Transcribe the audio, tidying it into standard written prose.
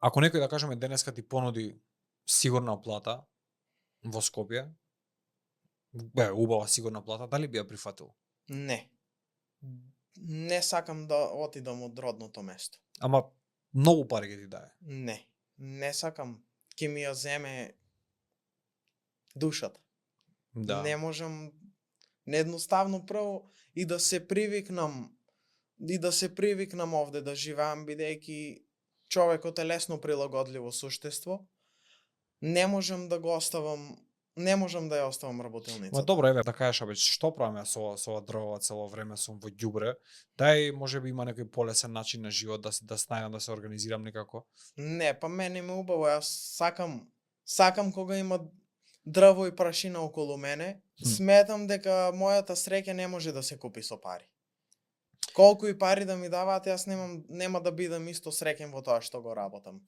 Ако некој да кажеме денеска ти понуди сигурна плата во Скопје, убава сигурна плата, дали би ја прифатил? Не. Не сакам да отидам од родното место. Ама многу пари ќе ти дае. Не. Не сакам. Ќе ми ја земе душата. Да. Не можам неедноставно прво и да се привикнам овде да живеам бидејќи човекот е лесно прилагодливо суштество. Не можам да ја оставам работилницата. Ма добро, еве, да кажеш, абе, што правиме со ова дрво цело време сум во ѓубре, дај можеби има некој полесен начин на живот да снајдам да се организирам некако. Не, па мене ми убаво, јас сакам кога има дрво и прашина околу мене. Сметам дека мојата среќа не може да се купи со пари. Колку и пари да ми даваат, јас нема да бидам исто среќен во тоа што го работам.